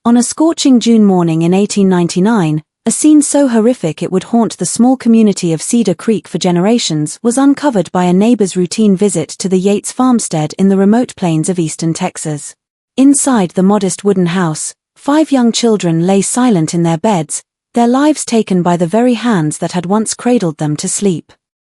On a scorching June morning in 1899, a scene so horrific it would haunt the small community of Cedar Creek for generations was uncovered by a neighbor's routine visit to the Yates farmstead in the remote plains of eastern Texas. Inside the modest wooden house, 5 young children lay silent in their beds, their lives taken by the very hands that had once cradled them to sleep.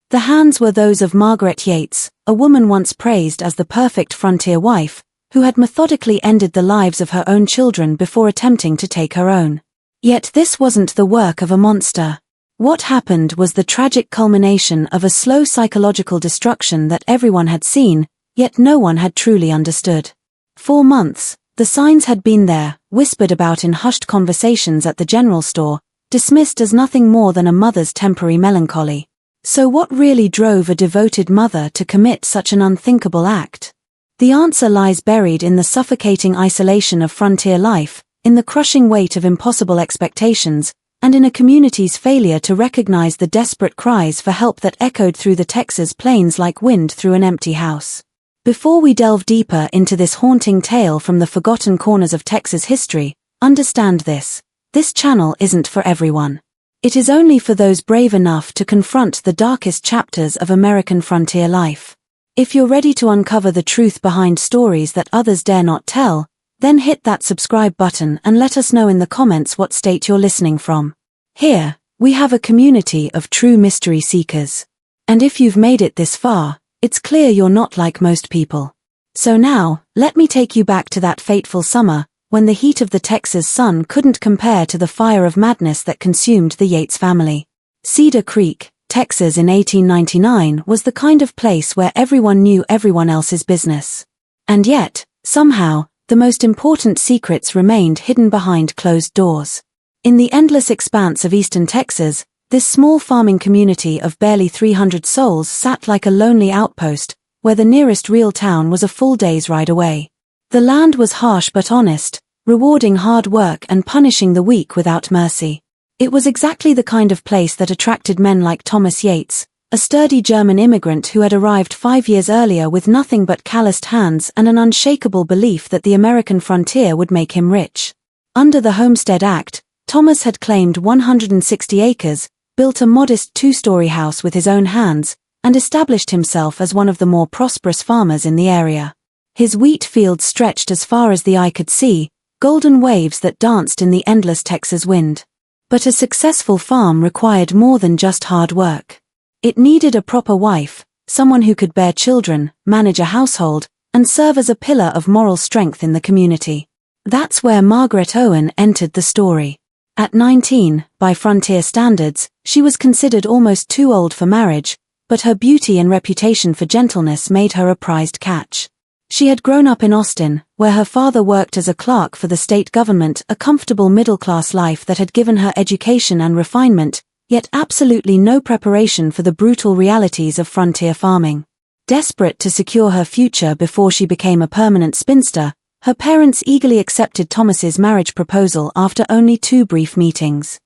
The hands were those of Margaret Yates, a woman once praised as the perfect frontier wife, who had methodically ended the lives of her own children before attempting to take her own. Yet this wasn't the work of a monster. What happened was the tragic culmination of a slow psychological destruction that everyone had seen, yet no one had truly understood. For months, the signs had been there, whispered about in hushed conversations at the general store, dismissed as nothing more than a mother's temporary melancholy. So what really drove a devoted mother to commit such an unthinkable act? The answer lies buried in the suffocating isolation of frontier life, in the crushing weight of impossible expectations, and in a community's failure to recognize the desperate cries for help that echoed through the Texas plains like wind through an empty house. Before we delve deeper into this haunting tale from the forgotten corners of Texas history, understand this: this channel isn't for everyone. It is only for those brave enough to confront the darkest chapters of American frontier life. If you're ready to uncover the truth behind stories that others dare not tell, then hit that subscribe button and let us know in the comments what state you're listening from. Here, we have a community of true mystery seekers. And if you've made it this far, it's clear you're not like most people. So now, let me take you back to that fateful summer, when the heat of the Texas sun couldn't compare to the fire of madness that consumed the Yates family. Cedar Creek, Texas in 1899 was the kind of place where everyone knew everyone else's business. And yet, somehow, the most important secrets remained hidden behind closed doors. In the endless expanse of eastern Texas, this small farming community of barely 300 souls sat like a lonely outpost, where the nearest real town was a full day's ride away. The land was harsh but honest, rewarding hard work and punishing the weak without mercy. It was exactly the kind of place that attracted men like Thomas Yates, a sturdy German immigrant who had arrived 5 years earlier with nothing but calloused hands and an unshakable belief that the American frontier would make him rich. Under the Homestead Act, Thomas had claimed 160 acres, built a modest 2-story house with his own hands, and established himself as one of the more prosperous farmers in the area. His wheat fields stretched as far as the eye could see, golden waves that danced in the endless Texas wind. But a successful farm required more than just hard work. It needed a proper wife, someone who could bear children, manage a household, and serve as a pillar of moral strength in the community. That's where Margaret Owen entered the story. At 19, by frontier standards, she was considered almost too old for marriage, but her beauty and reputation for gentleness made her a prized catch. She had grown up in Austin, where her father worked as a clerk for the state government, a comfortable middle-class life that had given her education and refinement, yet absolutely no preparation for the brutal realities of frontier farming. Desperate to secure her future before she became a permanent spinster, her parents eagerly accepted Thomas's marriage proposal after only 2 brief meetings.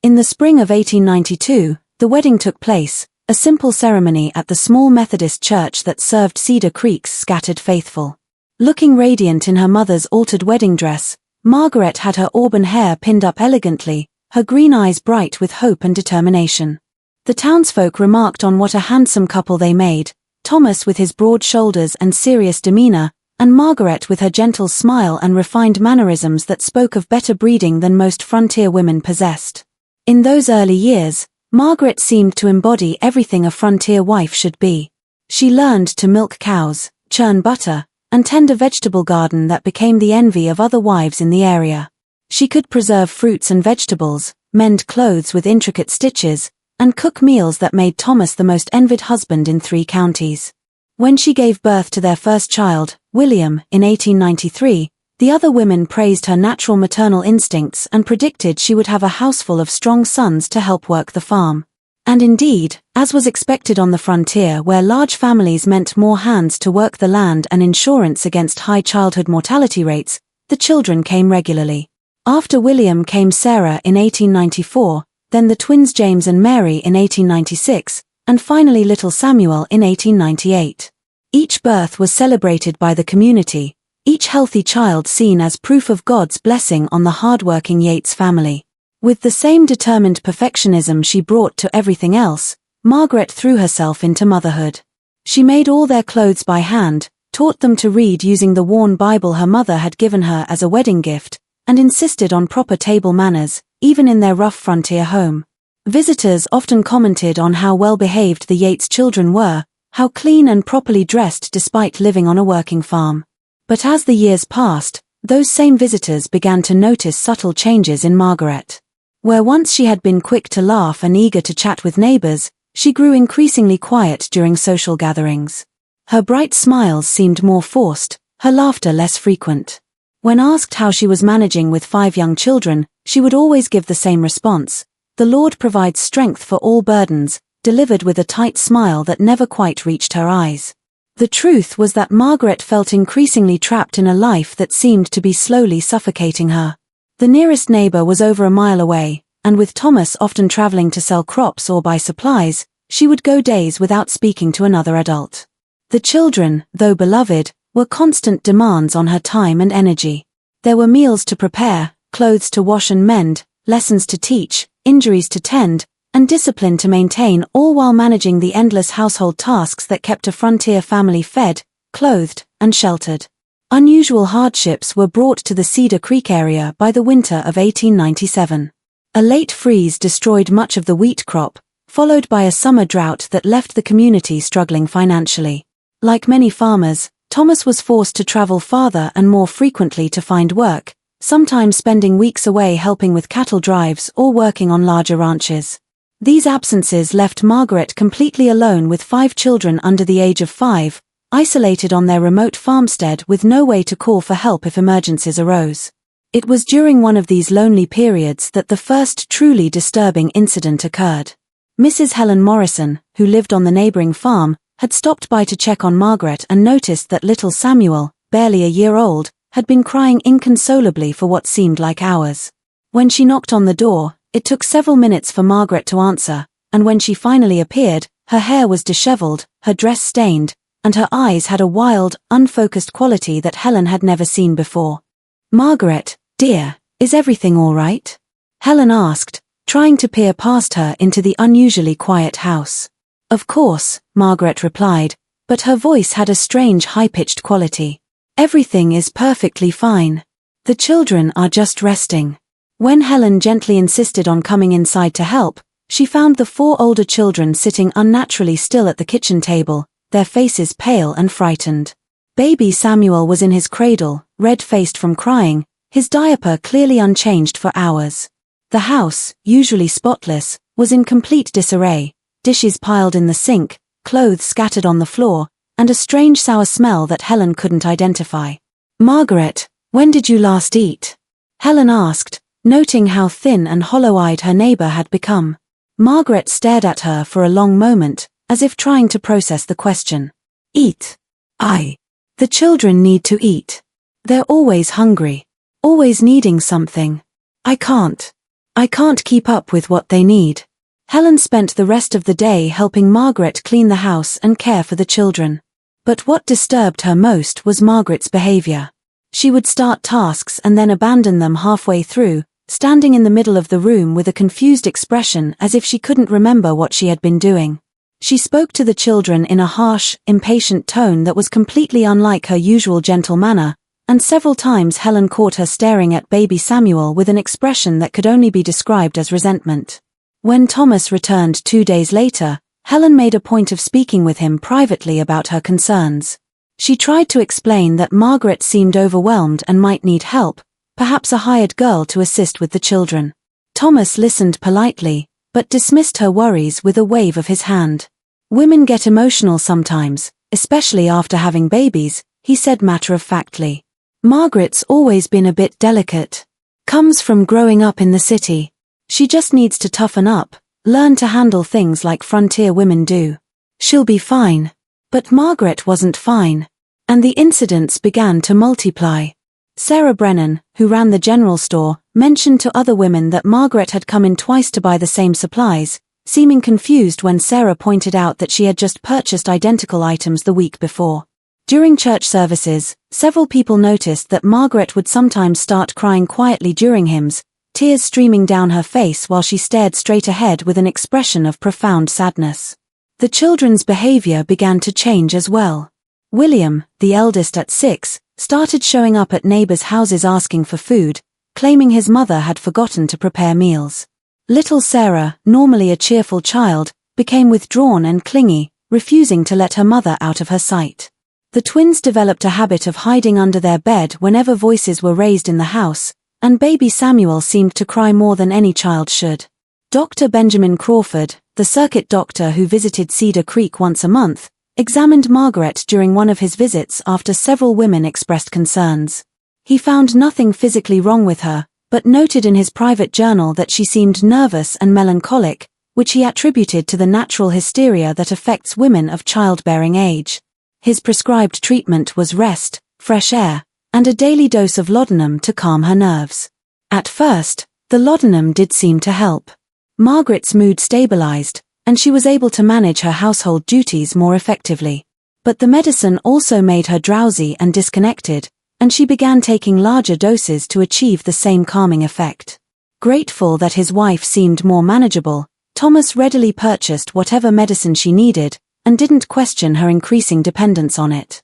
In the spring of 1892, the wedding took place, a simple ceremony at the small Methodist church that served Cedar Creek's scattered faithful. Looking radiant in her mother's altered wedding dress, Margaret had her auburn hair pinned up elegantly, her green eyes bright with hope and determination. The townsfolk remarked on what a handsome couple they made, Thomas with his broad shoulders and serious demeanor, and Margaret with her gentle smile and refined mannerisms that spoke of better breeding than most frontier women possessed. In those early years, Margaret seemed to embody everything a frontier wife should be. She learned to milk cows, churn butter, and tend a vegetable garden that became the envy of other wives in the area. She could preserve fruits and vegetables, mend clothes with intricate stitches, and cook meals that made Thomas the most envied husband in 3 counties. When she gave birth to their first child, William, in 1893, the other women praised her natural maternal instincts and predicted she would have a houseful of strong sons to help work the farm. And indeed, as was expected on the frontier where large families meant more hands to work the land and insurance against high childhood mortality rates, the children came regularly. After William came Sarah in 1894, then the twins James and Mary in 1896, and finally little Samuel in 1898. Each birth was celebrated by the community, each healthy child seen as proof of God's blessing on the hard-working Yates family. With the same determined perfectionism she brought to everything else, Margaret threw herself into motherhood. She made all their clothes by hand, taught them to read using the worn Bible her mother had given her as a wedding gift, and insisted on proper table manners, even in their rough frontier home. Visitors often commented on how well-behaved the Yates children were, how clean and properly dressed despite living on a working farm. But as the years passed, those same visitors began to notice subtle changes in Margaret. Where once she had been quick to laugh and eager to chat with neighbors, she grew increasingly quiet during social gatherings. Her bright smiles seemed more forced, her laughter less frequent. When asked how she was managing with 5 young children, she would always give the same response: "The Lord provides strength for all burdens," delivered with a tight smile that never quite reached her eyes. The truth was that Margaret felt increasingly trapped in a life that seemed to be slowly suffocating her. The nearest neighbor was over a mile away, and with Thomas often traveling to sell crops or buy supplies, she would go days without speaking to another adult. The children, though beloved, were constant demands on her time and energy. There were meals to prepare, clothes to wash and mend, lessons to teach, injuries to tend, and discipline to maintain, all while managing the endless household tasks that kept a frontier family fed, clothed, and sheltered. Unusual hardships were brought to the Cedar Creek area by the winter of 1897. A late freeze destroyed much of the wheat crop, followed by a summer drought that left the community struggling financially. Like many farmers, Thomas was forced to travel farther and more frequently to find work, sometimes spending weeks away helping with cattle drives or working on larger ranches. These absences left Margaret completely alone with 5 children under the age of 5, isolated on their remote farmstead with no way to call for help if emergencies arose. It was during one of these lonely periods that the first truly disturbing incident occurred. Mrs. Helen Morrison, who lived on the neighboring farm, had stopped by to check on Margaret and noticed that little Samuel, barely a year old, had been crying inconsolably for what seemed like hours. When she knocked on the door, it took several minutes for Margaret to answer, and when she finally appeared, her hair was disheveled, her dress stained, and her eyes had a wild, unfocused quality that Helen had never seen before. "Margaret, dear, is everything all right?" Helen asked, trying to peer past her into the unusually quiet house. "Of course," Margaret replied, but her voice had a strange high-pitched quality. "Everything is perfectly fine. The children are just resting." When Helen gently insisted on coming inside to help, she found the 4 older children sitting unnaturally still at the kitchen table, their faces pale and frightened. Baby Samuel was in his cradle, red-faced from crying, his diaper clearly unchanged for hours. The house, usually spotless, was in complete disarray, dishes piled in the sink, clothes scattered on the floor, and a strange sour smell that Helen couldn't identify. "Margaret, when did you last eat?" Helen asked, noting how thin and hollow-eyed her neighbor had become. Margaret stared at her for a long moment, as if trying to process the question. "Eat. The children need to eat. They're always hungry. Always needing something. I can't keep up with what they need." Helen spent the rest of the day helping Margaret clean the house and care for the children. But what disturbed her most was Margaret's behavior. She would start tasks and then abandon them halfway through, standing in the middle of the room with a confused expression as if she couldn't remember what she had been doing. She spoke to the children in a harsh, impatient tone that was completely unlike her usual gentle manner, and several times Helen caught her staring at baby Samuel with an expression that could only be described as resentment. When Thomas returned 2 days later, Helen made a point of speaking with him privately about her concerns. She tried to explain that Margaret seemed overwhelmed and might need help, perhaps a hired girl to assist with the children. Thomas listened politely, but dismissed her worries with a wave of his hand. "Women get emotional sometimes, especially after having babies," he said matter-of-factly. "Margaret's always been a bit delicate. Comes from growing up in the city. She just needs to toughen up, learn to handle things like frontier women do. She'll be fine." But Margaret wasn't fine. And the incidents began to multiply. Sarah Brennan, who ran the general store, mentioned to other women that Margaret had come in twice to buy the same supplies, seeming confused when Sarah pointed out that she had just purchased identical items the week before. During church services, several people noticed that Margaret would sometimes start crying quietly during hymns, tears streaming down her face while she stared straight ahead with an expression of profound sadness. The children's behavior began to change as well. William, the eldest at 6, started showing up at neighbors' houses asking for food, claiming his mother had forgotten to prepare meals. Little Sarah, normally a cheerful child, became withdrawn and clingy, refusing to let her mother out of her sight. The twins developed a habit of hiding under their bed whenever voices were raised in the house, and baby Samuel seemed to cry more than any child should. Dr. Benjamin Crawford, the circuit doctor who visited Cedar Creek once a month, examined Margaret during one of his visits after several women expressed concerns. He found nothing physically wrong with her, but noted in his private journal that she seemed nervous and melancholic, which he attributed to the natural hysteria that affects women of childbearing age. His prescribed treatment was rest, fresh air, and a daily dose of laudanum to calm her nerves. At first, the laudanum did seem to help. Margaret's mood stabilized, and she was able to manage her household duties more effectively. But the medicine also made her drowsy and disconnected, and she began taking larger doses to achieve the same calming effect. Grateful that his wife seemed more manageable, Thomas readily purchased whatever medicine she needed, and didn't question her increasing dependence on it.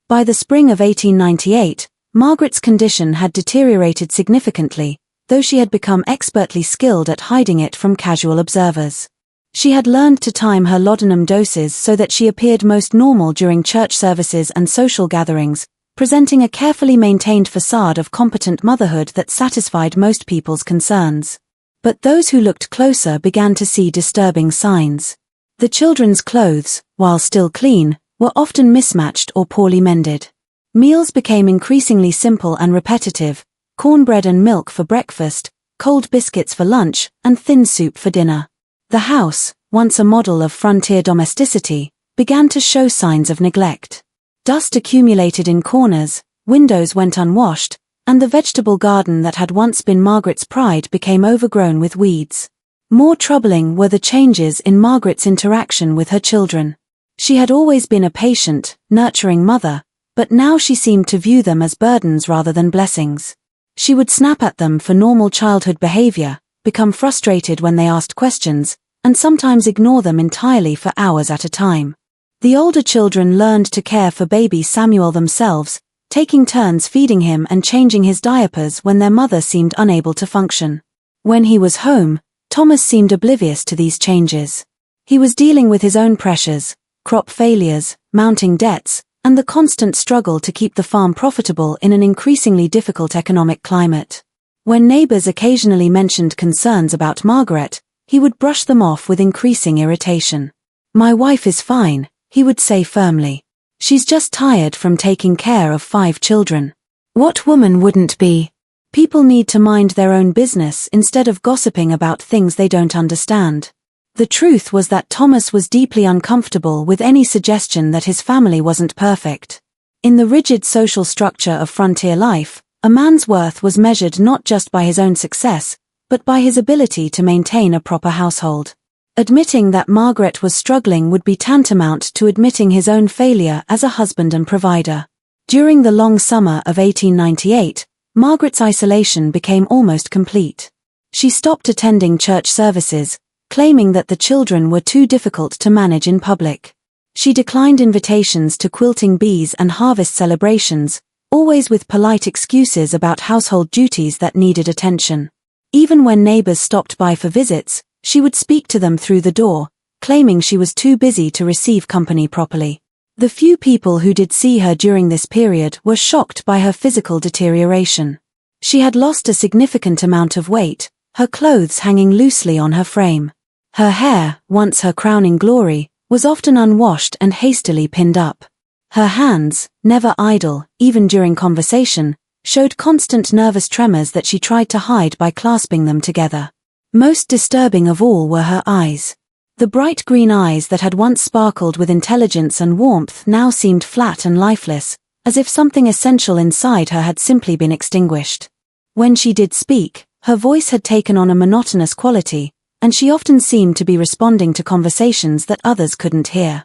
By the spring of 1898, Margaret's condition had deteriorated significantly, though she had become expertly skilled at hiding it from casual observers. She had learned to time her laudanum doses so that she appeared most normal during church services and social gatherings, presenting a carefully maintained facade of competent motherhood that satisfied most people's concerns. But those who looked closer began to see disturbing signs. The children's clothes, while still clean, were often mismatched or poorly mended. Meals became increasingly simple and repetitive: cornbread and milk for breakfast, cold biscuits for lunch, and thin soup for dinner. The house, once a model of frontier domesticity, began to show signs of neglect. Dust accumulated in corners, windows went unwashed, and the vegetable garden that had once been Margaret's pride became overgrown with weeds. More troubling were the changes in Margaret's interaction with her children. She had always been a patient, nurturing mother, but now she seemed to view them as burdens rather than blessings. She would snap at them for normal childhood behavior, become frustrated when they asked questions, and sometimes ignore them entirely for hours at a time. The older children learned to care for baby Samuel themselves, taking turns feeding him and changing his diapers when their mother seemed unable to function. When he was home, Thomas seemed oblivious to these changes. He was dealing with his own pressures, crop failures, mounting debts, and the constant struggle to keep the farm profitable in an increasingly difficult economic climate. When neighbors occasionally mentioned concerns about Margaret, he would brush them off with increasing irritation. "My wife is fine," he would say firmly. "She's just tired from taking care of 5 children. What woman wouldn't be? People need to mind their own business instead of gossiping about things they don't understand." The truth was that Thomas was deeply uncomfortable with any suggestion that his family wasn't perfect. In the rigid social structure of frontier life, a man's worth was measured not just by his own success, but by his ability to maintain a proper household. Admitting that Margaret was struggling would be tantamount to admitting his own failure as a husband and provider. During the long summer of 1898, Margaret's isolation became almost complete. She stopped attending church services, claiming that the children were too difficult to manage in public. She declined invitations to quilting bees and harvest celebrations, always with polite excuses about household duties that needed attention. Even when neighbors stopped by for visits, she would speak to them through the door, claiming she was too busy to receive company properly. The few people who did see her during this period were shocked by her physical deterioration. She had lost a significant amount of weight, her clothes hanging loosely on her frame. Her hair, once her crowning glory, was often unwashed and hastily pinned up. Her hands, never idle, even during conversation, showed constant nervous tremors that she tried to hide by clasping them together. Most disturbing of all were her eyes. The bright green eyes that had once sparkled with intelligence and warmth now seemed flat and lifeless, as if something essential inside her had simply been extinguished. When she did speak, her voice had taken on a monotonous quality, and she often seemed to be responding to conversations that others couldn't hear.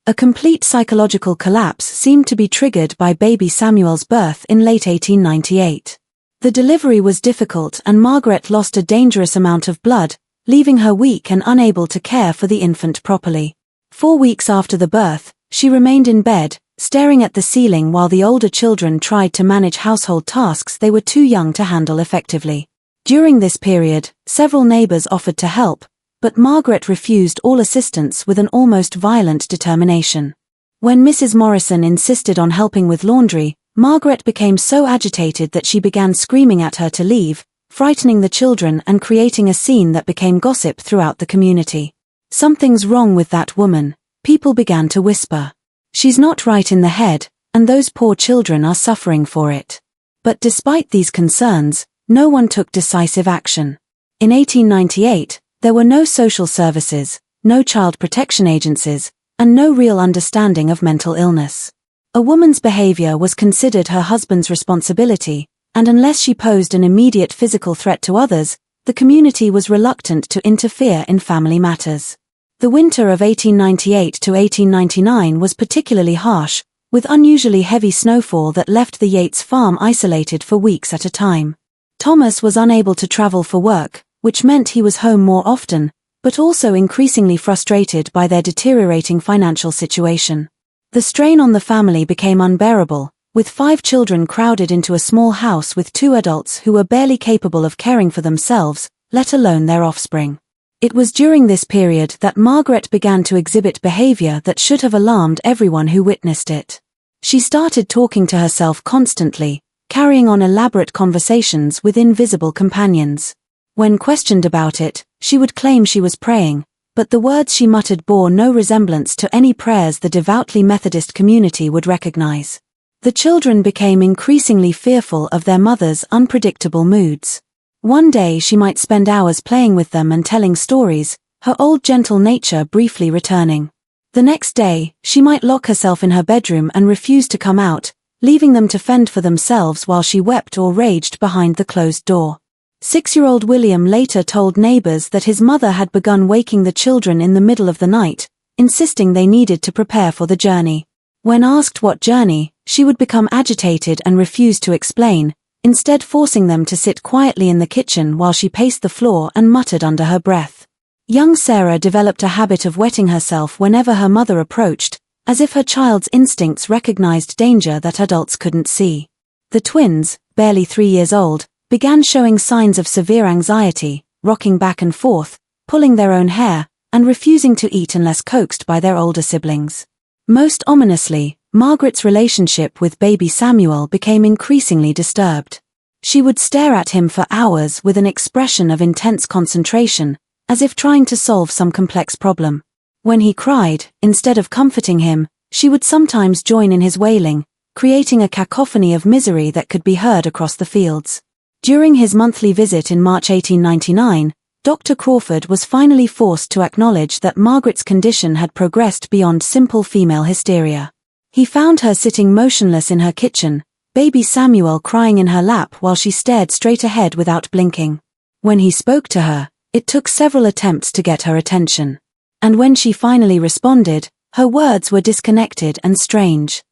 A complete psychological collapse seemed to be triggered by baby Samuel's birth in late 1898. The delivery was difficult and Margaret lost a dangerous amount of blood, leaving her weak and unable to care for the infant properly. 4 weeks after the birth, she remained in bed, staring at the ceiling while the older children tried to manage household tasks they were too young to handle effectively. During this period, several neighbors offered to help, but Margaret refused all assistance with an almost violent determination. When Mrs. Morrison insisted on helping with laundry, Margaret became so agitated that she began screaming at her to leave, frightening the children and creating a scene that became gossip throughout the community. "Something's wrong with that woman," people began to whisper. "She's not right in the head, and those poor children are suffering for it." But despite these concerns, no one took decisive action. In 1898, there were no social services, no child protection agencies, and no real understanding of mental illness. A woman's behavior was considered her husband's responsibility, and unless she posed an immediate physical threat to others, the community was reluctant to interfere in family matters. The winter of 1898 to 1899 was particularly harsh, with unusually heavy snowfall that left the Yates farm isolated for weeks at a time. Thomas was unable to travel for work, which meant he was home more often, but also increasingly frustrated by their deteriorating financial situation. The strain on the family became unbearable, with 5 children crowded into a small house with 2 adults who were barely capable of caring for themselves, let alone their offspring. It was during this period that Margaret began to exhibit behavior that should have alarmed everyone who witnessed it. She started talking to herself constantly, carrying on elaborate conversations with invisible companions. When questioned about it, she would claim she was praying, but the words she muttered bore no resemblance to any prayers the devoutly Methodist community would recognize. The children became increasingly fearful of their mother's unpredictable moods. One day she might spend hours playing with them and telling stories, her old gentle nature briefly returning. The next day, she might lock herself in her bedroom and refuse to come out, leaving them to fend for themselves while she wept or raged behind the closed door. 6-year-old William later told neighbors that his mother had begun waking the children in the middle of the night, insisting they needed to prepare for the journey. When asked what journey, she would become agitated and refuse to explain, instead forcing them to sit quietly in the kitchen while she paced the floor and muttered under her breath. Young Sarah developed a habit of wetting herself whenever her mother approached, as if her child's instincts recognized danger that adults couldn't see. The twins, barely 3 years old, began showing signs of severe anxiety, rocking back and forth, pulling their own hair, and refusing to eat unless coaxed by their older siblings. Most ominously, Margaret's relationship with baby Samuel became increasingly disturbed. She would stare at him for hours with an expression of intense concentration, as if trying to solve some complex problem. When he cried, instead of comforting him, she would sometimes join in his wailing, creating a cacophony of misery that could be heard across the fields. During his monthly visit in March 1899, Dr. Crawford was finally forced to acknowledge that Margaret's condition had progressed beyond simple female hysteria. He found her sitting motionless in her kitchen, baby Samuel crying in her lap while she stared straight ahead without blinking. When he spoke to her, it took several attempts to get her attention. And when she finally responded, her words were disconnected and strange.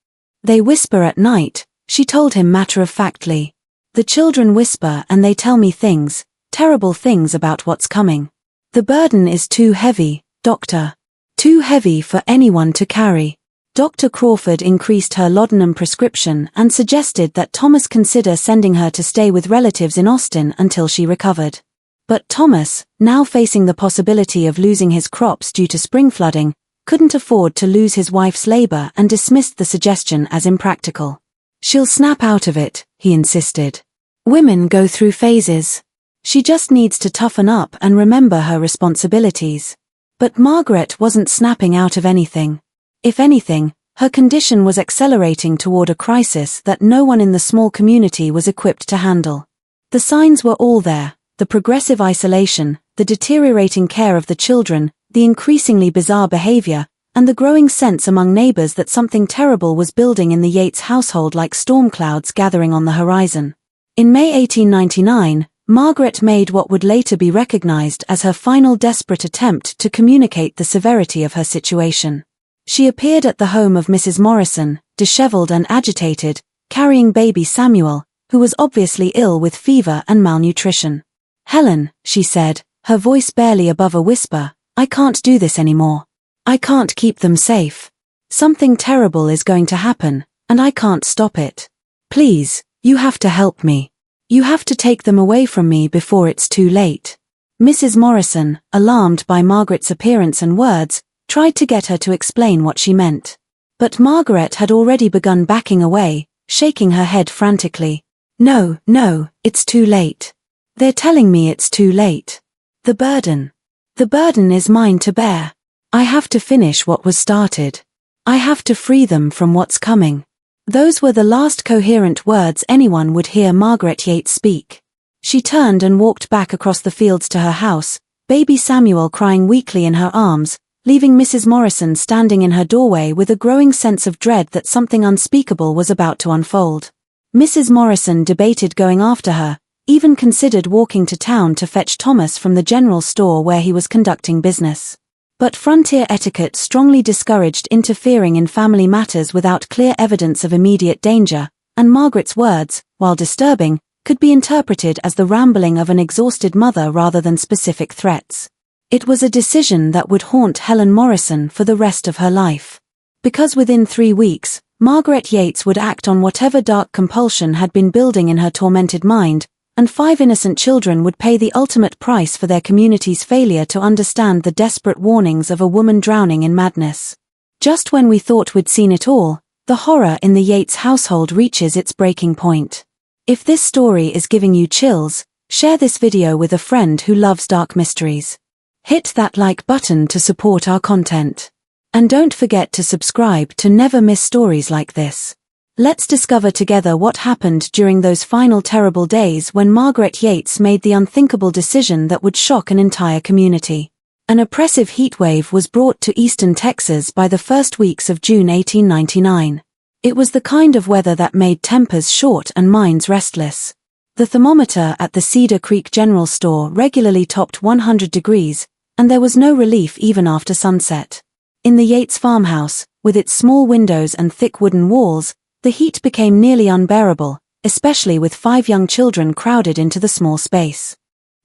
"They whisper at night," she told him matter-of-factly. "The children whisper and they tell me things, terrible things about what's coming. The burden is too heavy, doctor. Too heavy for anyone to carry." Dr. Crawford increased her laudanum prescription and suggested that Thomas consider sending her to stay with relatives in Austin until she recovered. But Thomas, now facing the possibility of losing his crops due to spring flooding, couldn't afford to lose his wife's labor and dismissed the suggestion as impractical. "She'll snap out of it," he insisted. "Women go through phases. She just needs to toughen up and remember her responsibilities." But Margaret wasn't snapping out of anything. If anything, her condition was accelerating toward a crisis that no one in the small community was equipped to handle. The signs were all there: the progressive isolation, the deteriorating care of the children, the increasingly bizarre behavior, and the growing sense among neighbors that something terrible was building in the Yates household like storm clouds gathering on the horizon. In May 1899, Margaret made what would later be recognized as her final desperate attempt to communicate the severity of her situation. She appeared at the home of Mrs. Morrison, disheveled and agitated, carrying baby Samuel, who was obviously ill with fever and malnutrition. "Helen," she said, her voice barely above a whisper, "I can't do this anymore. I can't keep them safe. Something terrible is going to happen, and I can't stop it. Please, you have to help me. You have to take them away from me before it's too late." Mrs. Morrison, alarmed by Margaret's appearance and words, tried to get her to explain what she meant. But Margaret had already begun backing away, shaking her head frantically. "No, no, it's too late. They're telling me it's too late. The burden is mine to bear. I have to finish what was started. I have to free them from what's coming." Those were the last coherent words anyone would hear Margaret Yates speak. She turned and walked back across the fields to her house, baby Samuel crying weakly in her arms, leaving Mrs. Morrison standing in her doorway with a growing sense of dread that something unspeakable was about to unfold. Mrs. Morrison debated going after her, even considered walking to town to fetch Thomas from the general store where he was conducting business. But frontier etiquette strongly discouraged interfering in family matters without clear evidence of immediate danger, and Margaret's words, while disturbing, could be interpreted as the rambling of an exhausted mother rather than specific threats. It was a decision that would haunt Helen Morrison for the rest of her life. Because within 3 weeks, Margaret Yates would act on whatever dark compulsion had been building in her tormented mind, and 5 innocent children would pay the ultimate price for their community's failure to understand the desperate warnings of a woman drowning in madness. Just when we thought we'd seen it all, the horror in the Yates household reaches its breaking point. If this story is giving you chills, share this video with a friend who loves dark mysteries. Hit that like button to support our content. And don't forget to subscribe to never miss stories like this. Let's discover together what happened during those final terrible days when Margaret Yates made the unthinkable decision that would shock an entire community. An oppressive heatwave was brought to eastern Texas by the first weeks of June 1899. It was the kind of weather that made tempers short and minds restless. The thermometer at the Cedar Creek General Store regularly topped 100 degrees, and there was no relief even after sunset. In the Yates farmhouse, with its small windows and thick wooden walls, the heat became nearly unbearable, especially with 5 young children crowded into the small space.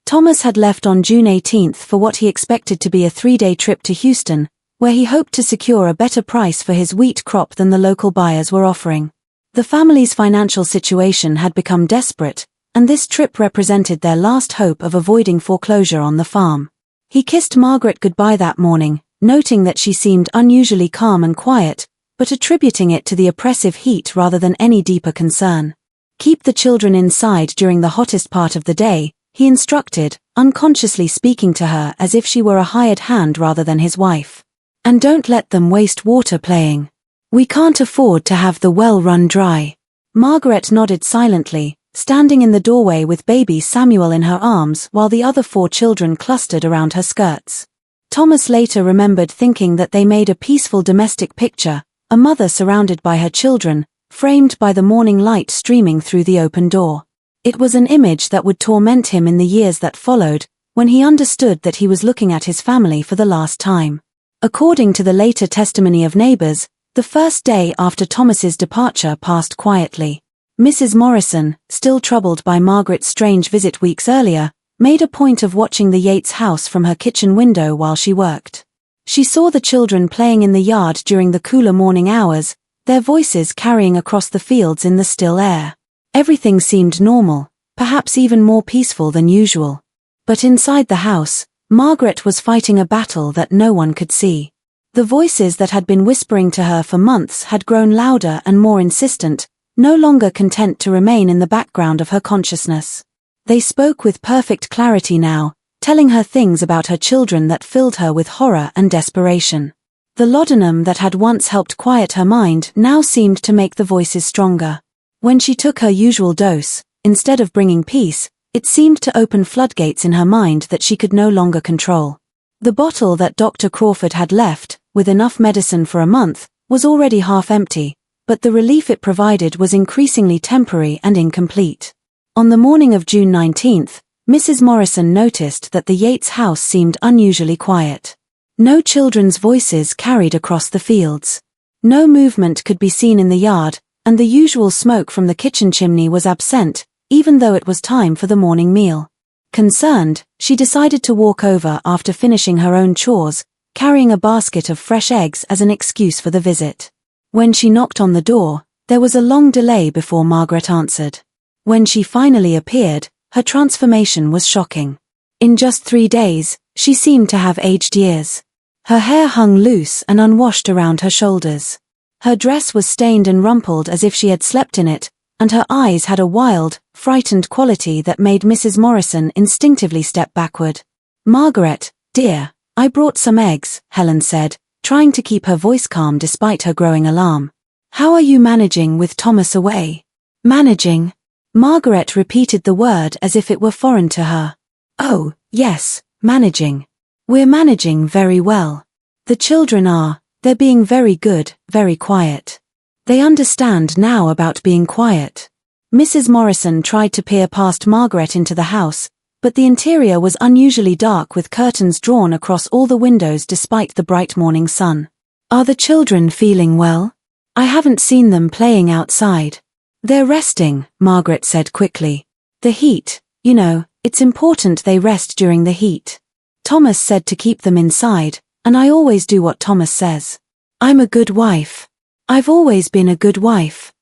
Thomas had left on June 18th for what he expected to be a 3-day trip to Houston, where he hoped to secure a better price for his wheat crop than the local buyers were offering. The family's financial situation had become desperate, and this trip represented their last hope of avoiding foreclosure on the farm. He kissed Margaret goodbye that morning, noting that she seemed unusually calm and quiet, but attributing it to the oppressive heat rather than any deeper concern. "Keep the children inside during the hottest part of the day," he instructed, unconsciously speaking to her as if she were a hired hand rather than his wife. "And don't let them waste water playing. We can't afford to have the well run dry." Margaret nodded silently, standing in the doorway with baby Samuel in her arms while the other 4 children clustered around her skirts. Thomas later remembered thinking that they made a peaceful domestic picture, a mother surrounded by her children, framed by the morning light streaming through the open door. It was an image that would torment him in the years that followed, when he understood that he was looking at his family for the last time. According to the later testimony of neighbors, the first day after Thomas's departure passed quietly. Mrs. Morrison, still troubled by Margaret's strange visit weeks earlier, made a point of watching the Yates house from her kitchen window while she worked. She saw the children playing in the yard during the cooler morning hours, their voices carrying across the fields in the still air. Everything seemed normal, perhaps even more peaceful than usual. But inside the house, Margaret was fighting a battle that no one could see. The voices that had been whispering to her for months had grown louder and more insistent, no longer content to remain in the background of her consciousness. They spoke with perfect clarity now, telling her things about her children that filled her with horror and desperation. The laudanum that had once helped quiet her mind now seemed to make the voices stronger. When she took her usual dose, instead of bringing peace, it seemed to open floodgates in her mind that she could no longer control. The bottle that Dr. Crawford had left, with enough medicine for a month, was already half empty, but the relief it provided was increasingly temporary and incomplete. On the morning of June 19th, Mrs. Morrison noticed that the Yates house seemed unusually quiet. No children's voices carried across the fields. No movement could be seen in the yard, and the usual smoke from the kitchen chimney was absent, even though it was time for the morning meal. Concerned, she decided to walk over after finishing her own chores, carrying a basket of fresh eggs as an excuse for the visit. When she knocked on the door, there was a long delay before Margaret answered. When she finally appeared, her transformation was shocking. In just 3 days, she seemed to have aged years. Her hair hung loose and unwashed around her shoulders. Her dress was stained and rumpled as if she had slept in it, and her eyes had a wild, frightened quality that made Mrs. Morrison instinctively step backward. "Margaret, dear, I brought some eggs," Helen said, trying to keep her voice calm despite her growing alarm. "How are you managing with Thomas away?" "Managing?" Margaret repeated the word as if it were foreign to her. "Oh, yes, managing. We're managing very well. The children are, they're being very good, very quiet. They understand now about being quiet." Mrs. Morrison tried to peer past Margaret into the house, but the interior was unusually dark with curtains drawn across all the windows despite the bright morning sun. "Are the children feeling well? I haven't seen them playing outside." "They're resting," Margaret said quickly. "The heat, you know, it's important they rest during the heat. Thomas said to keep them inside, and I always do what Thomas says. I'm a good wife. I've always been a good wife."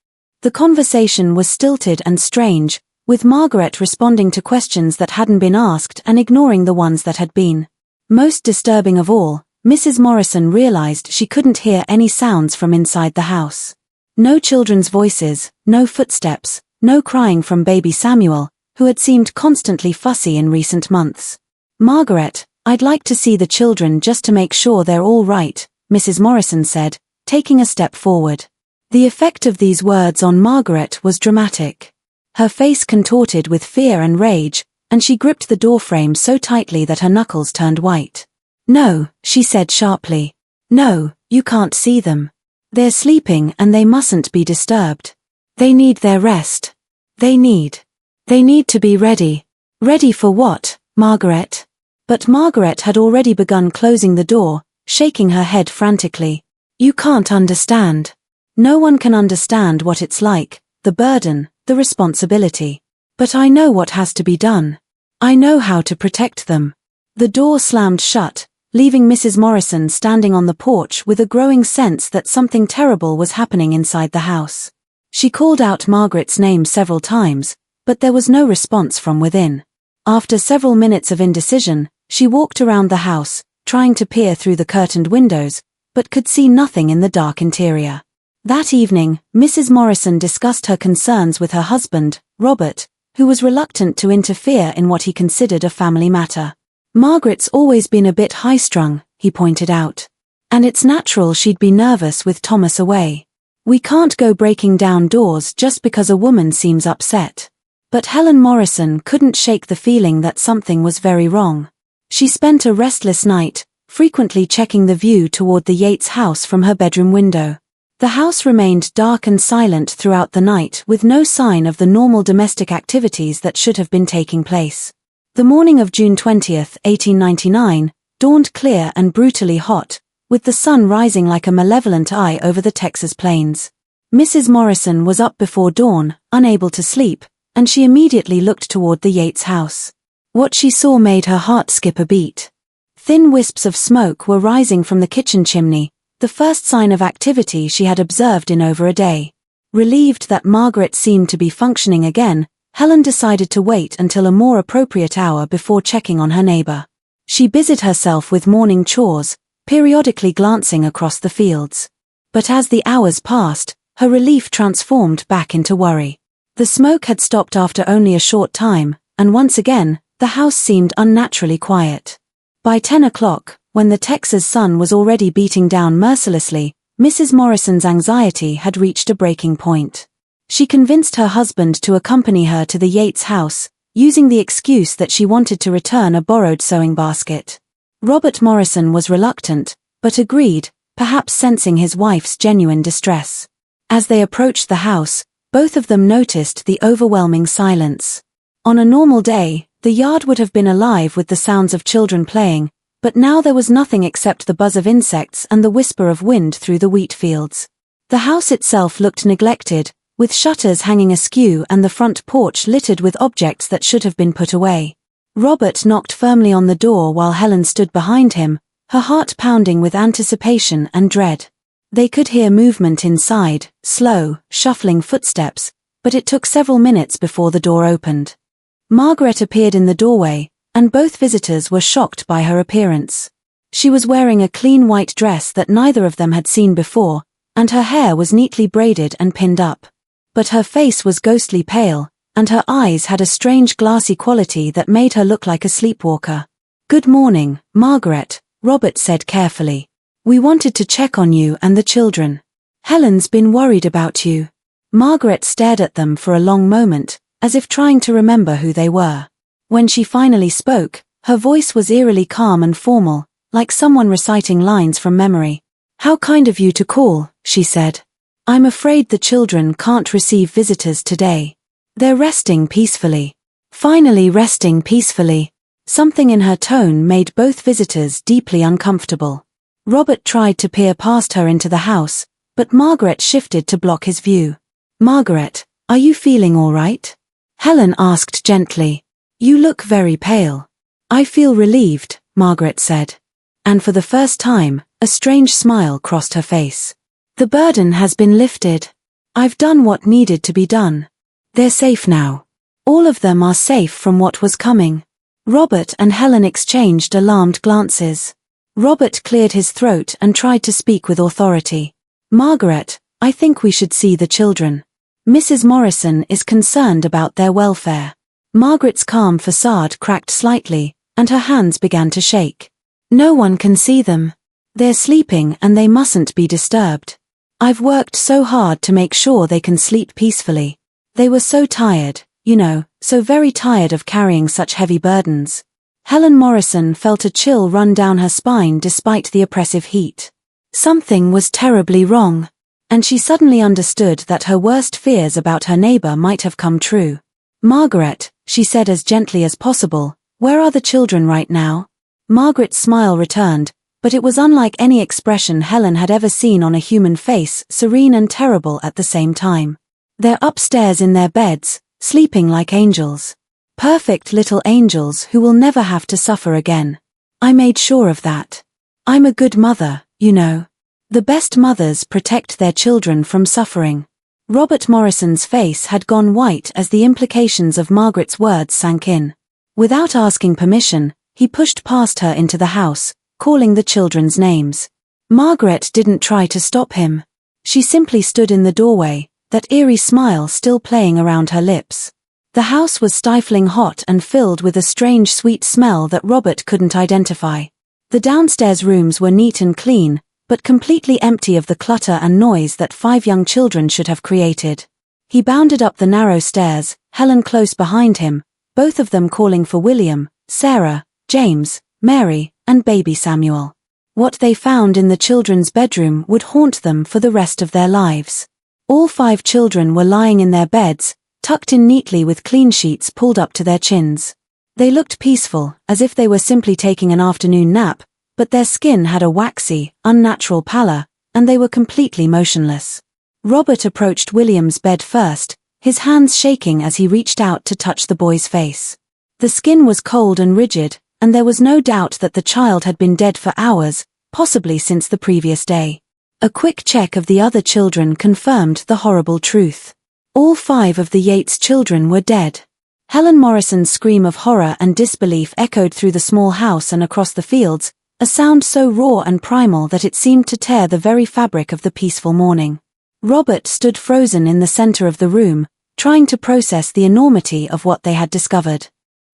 The conversation was stilted and strange, with Margaret responding to questions that hadn't been asked and ignoring the ones that had been. Most disturbing of all, Mrs. Morrison realized she couldn't hear any sounds from inside the house. No children's voices, no footsteps, no crying from baby Samuel, who had seemed constantly fussy in recent months. "Margaret, I'd like to see the children just to make sure they're all right," Mrs. Morrison said, taking a step forward. The effect of these words on Margaret was dramatic. Her face contorted with fear and rage, and she gripped the doorframe so tightly that her knuckles turned white. "No," she said sharply. "No, you can't see them. They're sleeping and they mustn't be disturbed. They need their rest. They need to be ready." "Ready for what, Margaret?" But Margaret had already begun closing the door, shaking her head frantically. "You can't understand. No one can understand what it's like, the burden, the responsibility. But I know what has to be done. I know how to protect them." The door slammed shut, leaving Mrs. Morrison standing on the porch with a growing sense that something terrible was happening inside the house. She called out Margaret's name several times, but there was no response from within. After several minutes of indecision, she walked around the house, trying to peer through the curtained windows, but could see nothing in the dark interior. That evening, Mrs. Morrison discussed her concerns with her husband, Robert, who was reluctant to interfere in what he considered a family matter. "Margaret's always been a bit high-strung," he pointed out. "And it's natural she'd be nervous with Thomas away. We can't go breaking down doors just because a woman seems upset." But Helen Morrison couldn't shake the feeling that something was very wrong. She spent a restless night, frequently checking the view toward the Yates house from her bedroom window. The house remained dark and silent throughout the night with no sign of the normal domestic activities that should have been taking place. The morning of June 20th, 1899, dawned clear and brutally hot, with the sun rising like a malevolent eye over the Texas plains. Mrs. Morrison was up before dawn, unable to sleep, and she immediately looked toward the Yates house. What she saw made her heart skip a beat. Thin wisps of smoke were rising from the kitchen chimney, the first sign of activity she had observed in over a day. Relieved that Margaret seemed to be functioning again, Helen decided to wait until a more appropriate hour before checking on her neighbor. She busied herself with morning chores, periodically glancing across the fields. But as the hours passed, her relief transformed back into worry. The smoke had stopped after only a short time, and once again, the house seemed unnaturally quiet. By 10 o'clock, when the Texas sun was already beating down mercilessly, Mrs. Morrison's anxiety had reached a breaking point. She convinced her husband to accompany her to the Yates house, using the excuse that she wanted to return a borrowed sewing basket. Robert Morrison was reluctant, but agreed, perhaps sensing his wife's genuine distress. As they approached the house, both of them noticed the overwhelming silence. On a normal day, the yard would have been alive with the sounds of children playing, But now there was nothing except the buzz of insects and the whisper of wind through the wheat fields. The house itself looked neglected, with shutters hanging askew and the front porch littered with objects that should have been put away. Robert knocked firmly on the door while Helen stood behind him, her heart pounding with anticipation and dread. They could hear movement inside, slow, shuffling footsteps, but it took several minutes before the door opened. Margaret appeared in the doorway, and both visitors were shocked by her appearance. She was wearing a clean white dress that neither of them had seen before, and her hair was neatly braided and pinned up. But her face was ghostly pale, and her eyes had a strange glassy quality that made her look like a sleepwalker. "Good morning, Margaret," Robert said carefully. "We wanted to check on you and the children. Helen's been worried about you." Margaret stared at them for a long moment, as if trying to remember who they were. When she finally spoke, her voice was eerily calm and formal, like someone reciting lines from memory. "How kind of you to call," she said. "I'm afraid the children can't receive visitors today. They're resting peacefully." Finally resting peacefully. Something in her tone made both visitors deeply uncomfortable. Robert tried to peer past her into the house, but Margaret shifted to block his view. "Margaret, are you feeling all right?" Helen asked gently. "You look very pale." "I feel relieved," Margaret said. And for the first time, a strange smile crossed her face. "The burden has been lifted. I've done what needed to be done. They're safe now. All of them are safe from what was coming." Robert and Helen exchanged alarmed glances. Robert cleared his throat and tried to speak with authority. "Margaret, I think we should see the children. Mrs. Morrison is concerned about their welfare." Margaret's calm facade cracked slightly, and her hands began to shake. "No one can see them. They're sleeping and they mustn't be disturbed. I've worked so hard to make sure they can sleep peacefully. They were so tired, so very tired of carrying such heavy burdens." Helen Morrison felt a chill run down her spine despite the oppressive heat. Something was terribly wrong, and she suddenly understood that her worst fears about her neighbor might have come true. "Margaret," she said as gently as possible, "where are the children right now?" Margaret's smile returned, but it was unlike any expression Helen had ever seen on a human face, serene and terrible at the same time. "They're upstairs in their beds, sleeping like angels. Perfect little angels who will never have to suffer again. I made sure of that. I'm a good mother, you know. The best mothers protect their children from suffering." Robert Morrison's face had gone white as the implications of Margaret's words sank in. Without asking permission, he pushed past her into the house, calling the children's names. Margaret didn't try to stop him. She simply stood in the doorway, that eerie smile still playing around her lips. The house was stifling hot and filled with a strange sweet smell that Robert couldn't identify. The downstairs rooms were neat and clean, but completely empty of the clutter and noise that 5 young children should have created. He bounded up the narrow stairs, Helen close behind him, both of them calling for William, Sarah, James, Mary, and baby Samuel. What they found in the children's bedroom would haunt them for the rest of their lives. All 5 children were lying in their beds, tucked in neatly with clean sheets pulled up to their chins. They looked peaceful, as if they were simply taking an afternoon nap, but their skin had a waxy, unnatural pallor, and they were completely motionless. Robert approached William's bed first, his hands shaking as he reached out to touch the boy's face. The skin was cold and rigid, and there was no doubt that the child had been dead for hours, possibly since the previous day. A quick check of the other children confirmed the horrible truth. All 5 of the Yates children were dead. Helen Morrison's scream of horror and disbelief echoed through the small house and across the fields, a sound so raw and primal that it seemed to tear the very fabric of the peaceful morning. Robert stood frozen in the center of the room, trying to process the enormity of what they had discovered.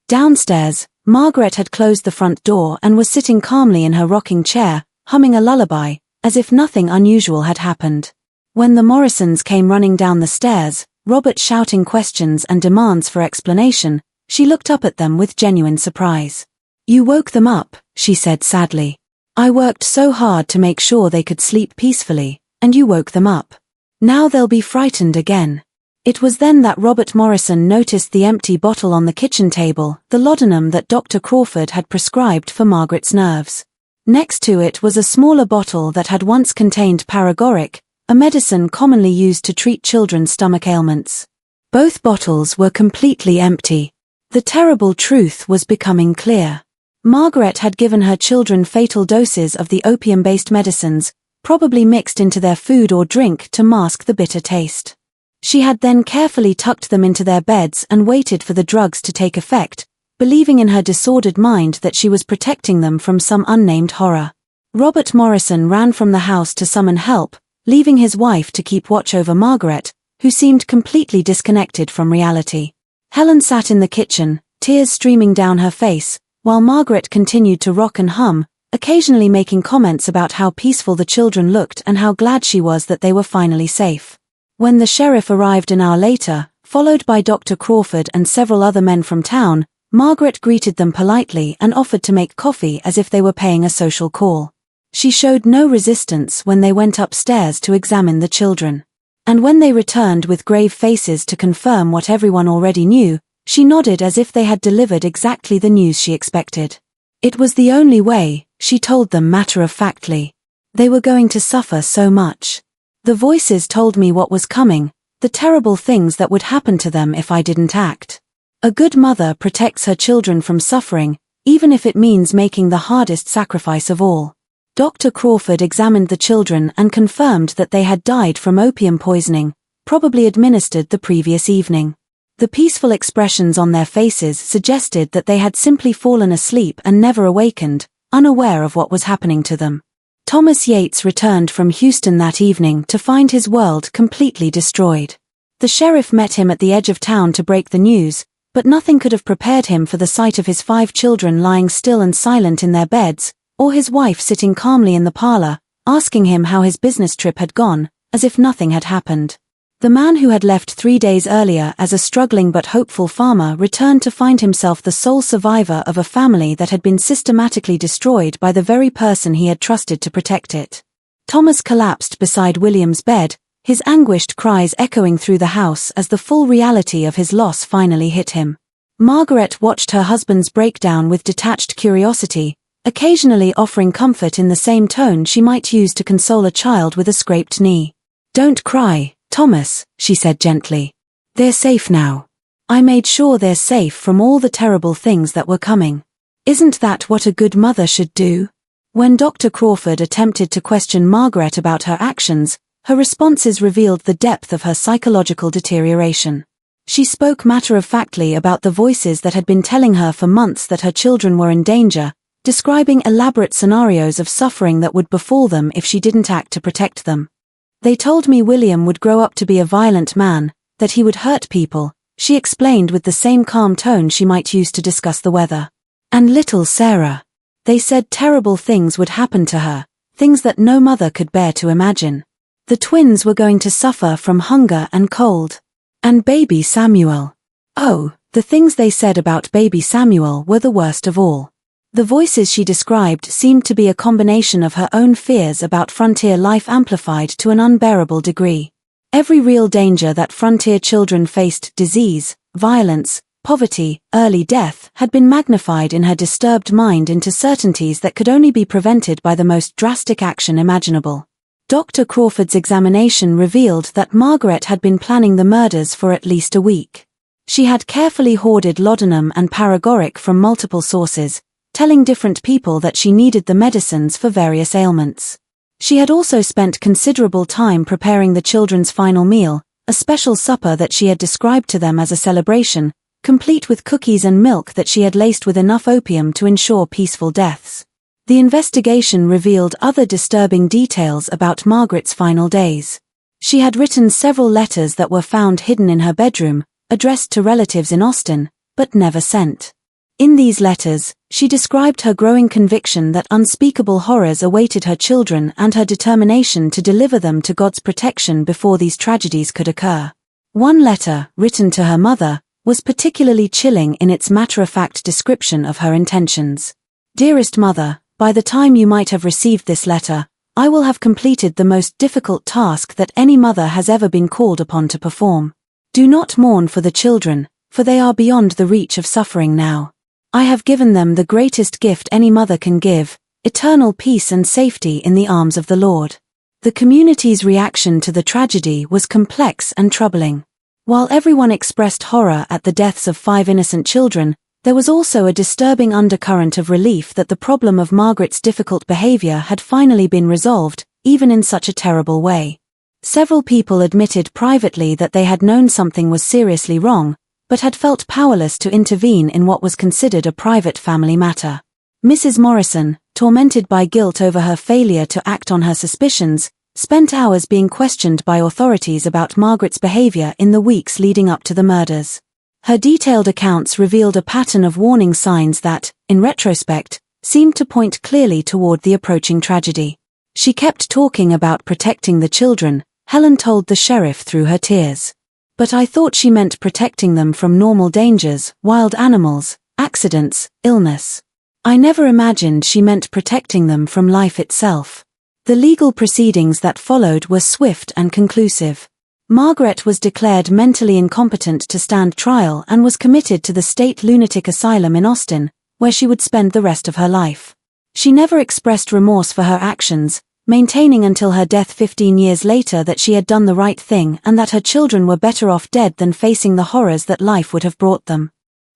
Downstairs, Margaret had closed the front door and was sitting calmly in her rocking chair, humming a lullaby, as if nothing unusual had happened. When the Morrisons came running down the stairs, Robert shouting questions and demands for explanation, she looked up at them with genuine surprise. "You woke them up," she said sadly. "I worked so hard to make sure they could sleep peacefully, and you woke them up. Now they'll be frightened again. It was then that Robert Morrison noticed the empty bottle on the kitchen table, the laudanum that Dr. Crawford had prescribed for Margaret's nerves. Next to it was a smaller bottle that had once contained paregoric, a medicine commonly used to treat children's stomach ailments. Both bottles were completely empty. The terrible truth was becoming clear. Margaret had given her children fatal doses of the opium-based medicines, probably mixed into their food or drink to mask the bitter taste. She had then carefully tucked them into their beds and waited for the drugs to take effect, believing in her disordered mind that she was protecting them from some unnamed horror. Robert Morrison ran from the house to summon help, leaving his wife to keep watch over Margaret, who seemed completely disconnected from reality. Helen sat in the kitchen, tears streaming down her face, while Margaret continued to rock and hum, occasionally making comments about how peaceful the children looked and how glad she was that they were finally safe. When the sheriff arrived an hour later, followed by Dr. Crawford and several other men from town, Margaret greeted them politely and offered to make coffee as if they were paying a social call. She showed no resistance when they went upstairs to examine the children. And when they returned with grave faces to confirm what everyone already knew, she nodded as if they had delivered exactly the news she expected. It was the only way, she told them matter-of-factly. They were going to suffer so much. The voices told me what was coming, the terrible things that would happen to them if I didn't act. A good mother protects her children from suffering, even if it means making the hardest sacrifice of all. Dr. Crawford examined the children and confirmed that they had died from opium poisoning, probably administered the previous evening. The peaceful expressions on their faces suggested that they had simply fallen asleep and never awakened, unaware of what was happening to them. Thomas Yates returned from Houston that evening to find his world completely destroyed. The sheriff met him at the edge of town to break the news, but nothing could have prepared him for the sight of his 5 children lying still and silent in their beds, or his wife sitting calmly in the parlor, asking him how his business trip had gone, as if nothing had happened. The man who had left 3 days earlier as a struggling but hopeful farmer returned to find himself the sole survivor of a family that had been systematically destroyed by the very person he had trusted to protect it. Thomas collapsed beside William's bed, his anguished cries echoing through the house as the full reality of his loss finally hit him. Margaret watched her husband's breakdown with detached curiosity, occasionally offering comfort in the same tone she might use to console a child with a scraped knee. "Don't cry, Thomas," she said gently. "They're safe now. I made sure they're safe from all the terrible things that were coming. Isn't that what a good mother should do?" When Dr. Crawford attempted to question Margaret about her actions, her responses revealed the depth of her psychological deterioration. She spoke matter-of-factly about the voices that had been telling her for months that her children were in danger, describing elaborate scenarios of suffering that would befall them if she didn't act to protect them. "They told me William would grow up to be a violent man, that he would hurt people," she explained with the same calm tone she might use to discuss the weather. "And little Sarah. They said terrible things would happen to her, things that no mother could bear to imagine. The twins were going to suffer from hunger and cold. And baby Samuel. Oh, the things they said about baby Samuel were the worst of all." The voices she described seemed to be a combination of her own fears about frontier life amplified to an unbearable degree. Every real danger that frontier children faced, disease, violence, poverty, early death, had been magnified in her disturbed mind into certainties that could only be prevented by the most drastic action imaginable. Dr. Crawford's examination revealed that Margaret had been planning the murders for at least a week. She had carefully hoarded laudanum and paregoric from multiple sources, telling different people that she needed the medicines for various ailments. She had also spent considerable time preparing the children's final meal, a special supper that she had described to them as a celebration, complete with cookies and milk that she had laced with enough opium to ensure peaceful deaths. The investigation revealed other disturbing details about Margaret's final days. She had written several letters that were found hidden in her bedroom, addressed to relatives in Austin, but never sent. In these letters, she described her growing conviction that unspeakable horrors awaited her children and her determination to deliver them to God's protection before these tragedies could occur. One letter, written to her mother, was particularly chilling in its matter-of-fact description of her intentions. "Dearest mother, by the time you might have received this letter, I will have completed the most difficult task that any mother has ever been called upon to perform. Do not mourn for the children, for they are beyond the reach of suffering now. I have given them the greatest gift any mother can give, eternal peace and safety in the arms of the Lord. The community's reaction to the tragedy was complex and troubling. While everyone expressed horror at the deaths of 5 innocent children, there was also a disturbing undercurrent of relief that the problem of Margaret's difficult behavior had finally been resolved, even in such a terrible way. Several people admitted privately that they had known something was seriously wrong, but had felt powerless to intervene in what was considered a private family matter. Mrs. Morrison, tormented by guilt over her failure to act on her suspicions, spent hours being questioned by authorities about Margaret's behavior in the weeks leading up to the murders. Her detailed accounts revealed a pattern of warning signs that, in retrospect, seemed to point clearly toward the approaching tragedy. She kept talking about protecting the children, Helen told the sheriff through her tears. But I thought she meant protecting them from normal dangers, wild animals, accidents, illness. I never imagined she meant protecting them from life itself. The legal proceedings that followed were swift and conclusive. Margaret was declared mentally incompetent to stand trial and was committed to the state lunatic asylum in Austin, where she would spend the rest of her life. She never expressed remorse for her actions, maintaining until her death 15 years later that she had done the right thing and that her children were better off dead than facing the horrors that life would have brought them.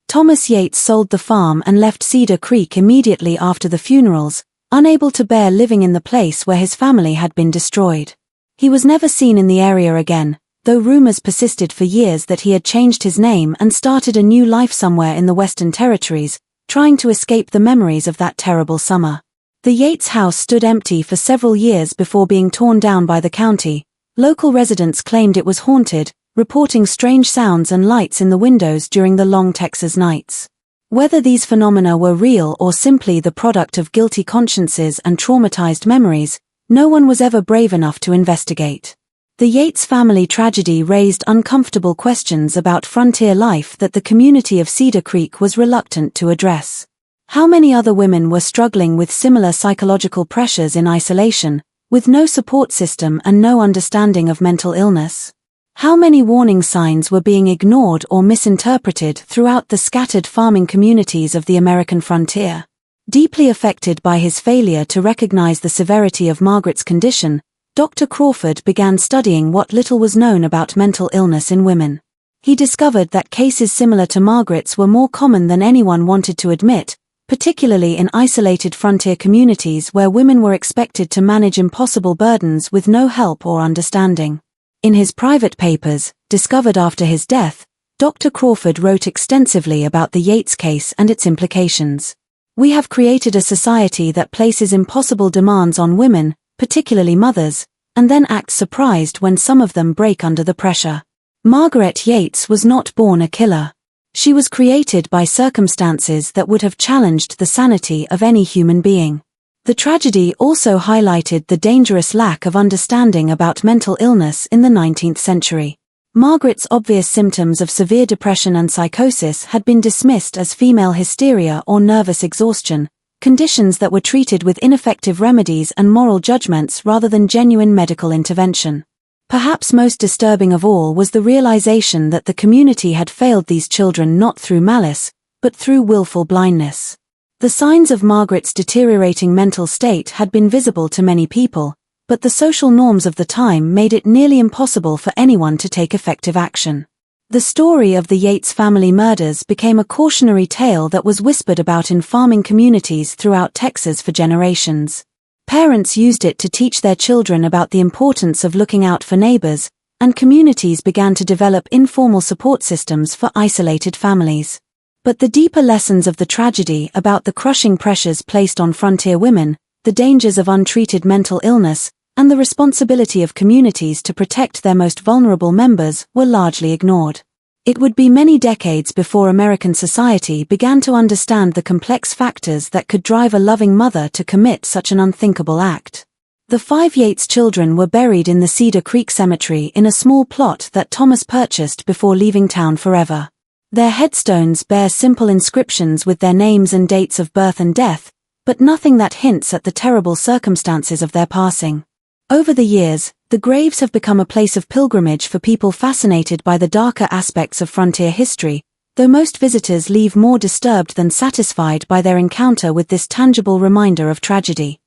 Thomas Yates sold the farm and left Cedar Creek immediately after the funerals, unable to bear living in the place where his family had been destroyed. He was never seen in the area again, though rumors persisted for years that he had changed his name and started a new life somewhere in the Western Territories, trying to escape the memories of that terrible summer. The Yates house stood empty for several years before being torn down by the county. Local residents claimed it was haunted, reporting strange sounds and lights in the windows during the long Texas nights. Whether these phenomena were real or simply the product of guilty consciences and traumatized memories, no one was ever brave enough to investigate. The Yates family tragedy raised uncomfortable questions about frontier life that the community of Cedar Creek was reluctant to address. How many other women were struggling with similar psychological pressures in isolation, with no support system and no understanding of mental illness? How many warning signs were being ignored or misinterpreted throughout the scattered farming communities of the American frontier? Deeply affected by his failure to recognize the severity of Margaret's condition, Dr. Crawford began studying what little was known about mental illness in women. He discovered that cases similar to Margaret's were more common than anyone wanted to admit, particularly in isolated frontier communities where women were expected to manage impossible burdens with no help or understanding. In his private papers, discovered after his death, Dr. Crawford wrote extensively about the Yates case and its implications. We have created a society that places impossible demands on women, particularly mothers, and then acts surprised when some of them break under the pressure. Margaret Yates was not born a killer. She was created by circumstances that would have challenged the sanity of any human being. The tragedy also highlighted the dangerous lack of understanding about mental illness in the 19th century. Margaret's obvious symptoms of severe depression and psychosis had been dismissed as female hysteria or nervous exhaustion, conditions that were treated with ineffective remedies and moral judgments rather than genuine medical intervention. Perhaps most disturbing of all was the realization that the community had failed these children not through malice, but through willful blindness. The signs of Margaret's deteriorating mental state had been visible to many people, but the social norms of the time made it nearly impossible for anyone to take effective action. The story of the Yates family murders became a cautionary tale that was whispered about in farming communities throughout Texas for generations. Parents used it to teach their children about the importance of looking out for neighbors, and communities began to develop informal support systems for isolated families. But the deeper lessons of the tragedy about the crushing pressures placed on frontier women, the dangers of untreated mental illness, and the responsibility of communities to protect their most vulnerable members were largely ignored. It would be many decades before American society began to understand the complex factors that could drive a loving mother to commit such an unthinkable act. The 5 Yates children were buried in the Cedar Creek Cemetery in a small plot that Thomas purchased before leaving town forever. Their headstones bear simple inscriptions with their names and dates of birth and death, but nothing that hints at the terrible circumstances of their passing. Over the years, The graves have become a place of pilgrimage for people fascinated by the darker aspects of frontier history, though most visitors leave more disturbed than satisfied by their encounter with this tangible reminder of tragedy.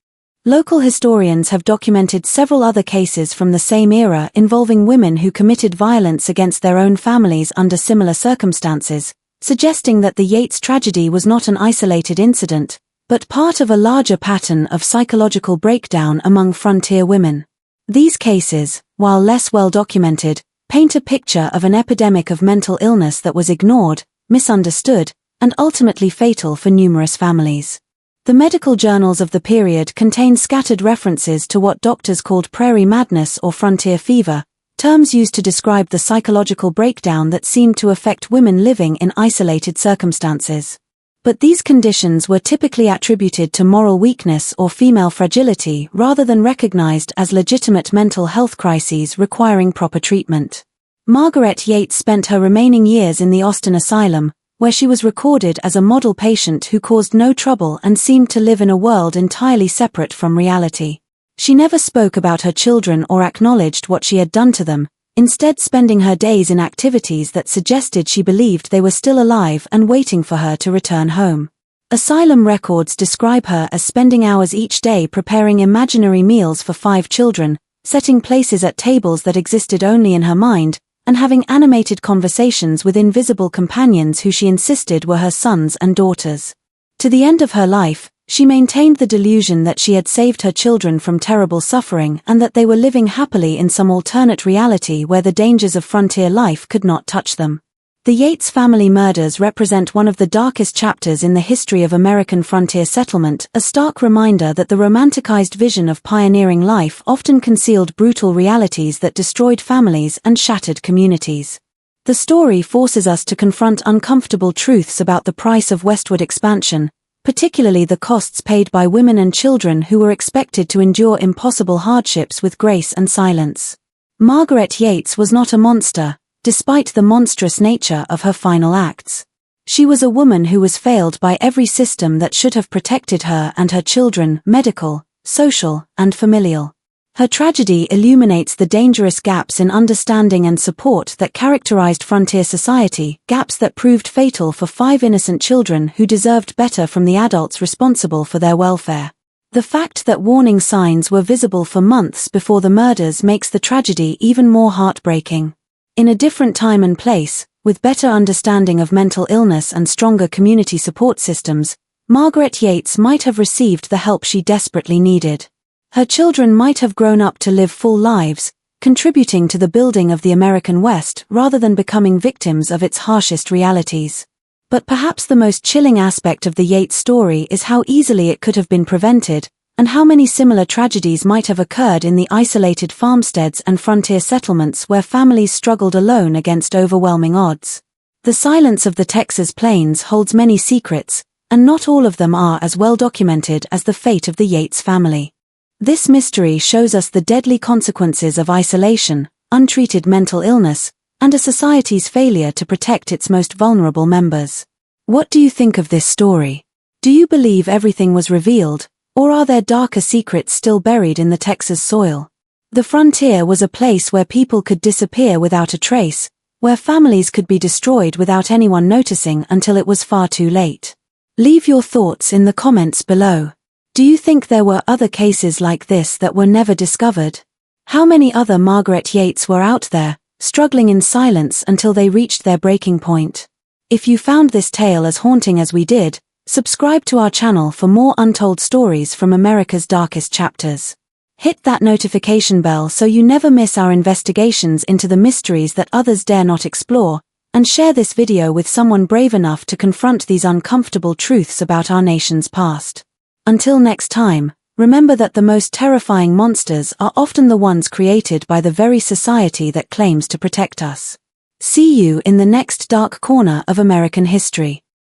Local historians have documented several other cases from the same era involving women who committed violence against their own families under similar circumstances, suggesting that the Yates tragedy was not an isolated incident, but part of a larger pattern of psychological breakdown among frontier women. These cases, while less well documented, paint a picture of an epidemic of mental illness that was ignored, misunderstood, and ultimately fatal for numerous families. The medical journals of the period contain scattered references to what doctors called prairie madness or frontier fever, terms used to describe the psychological breakdown that seemed to affect women living in isolated circumstances. But these conditions were typically attributed to moral weakness or female fragility rather than recognized as legitimate mental health crises requiring proper treatment. Margaret Yates spent her remaining years in the Austin Asylum, where she was recorded as a model patient who caused no trouble and seemed to live in a world entirely separate from reality. She never spoke about her children or acknowledged what she had done to them, instead spending her days in activities that suggested she believed they were still alive and waiting for her to return home. Asylum records describe her as spending hours each day preparing imaginary meals for 5 children, setting places at tables that existed only in her mind, and having animated conversations with invisible companions who she insisted were her sons and daughters. To the end of her life, she maintained the delusion that she had saved her children from terrible suffering and that they were living happily in some alternate reality where the dangers of frontier life could not touch them. The Yates family murders represent one of the darkest chapters in the history of American frontier settlement, a stark reminder that the romanticized vision of pioneering life often concealed brutal realities that destroyed families and shattered communities. The story forces us to confront uncomfortable truths about the price of westward expansion, particularly the costs paid by women and children who were expected to endure impossible hardships with grace and silence. Margaret Yates was not a monster, despite the monstrous nature of her final acts. She was a woman who was failed by every system that should have protected her and her children, medical, social, and familial. Her tragedy illuminates the dangerous gaps in understanding and support that characterized frontier society, gaps that proved fatal for 5 innocent children who deserved better from the adults responsible for their welfare. The fact that warning signs were visible for months before the murders makes the tragedy even more heartbreaking. In a different time and place, with better understanding of mental illness and stronger community support systems, Margaret Yates might have received the help she desperately needed. Her children might have grown up to live full lives, contributing to the building of the American West rather than becoming victims of its harshest realities. But perhaps the most chilling aspect of the Yates story is how easily it could have been prevented, and how many similar tragedies might have occurred in the isolated farmsteads and frontier settlements where families struggled alone against overwhelming odds. The silence of the Texas plains holds many secrets, and not all of them are as well documented as the fate of the Yates family. This mystery shows us the deadly consequences of isolation, untreated mental illness, and a society's failure to protect its most vulnerable members. What do you think of this story? Do you believe everything was revealed, or are there darker secrets still buried in the Texas soil? The frontier was a place where people could disappear without a trace, where families could be destroyed without anyone noticing until it was far too late. Leave your thoughts in the comments below. Do you think there were other cases like this that were never discovered? How many other Margaret Yates were out there, struggling in silence until they reached their breaking point? If you found this tale as haunting as we did, subscribe to our channel for more untold stories from America's darkest chapters. Hit that notification bell so you never miss our investigations into the mysteries that others dare not explore, and share this video with someone brave enough to confront these uncomfortable truths about our nation's past. Until next time, remember that the most terrifying monsters are often the ones created by the very society that claims to protect us. See you in the next dark corner of American history.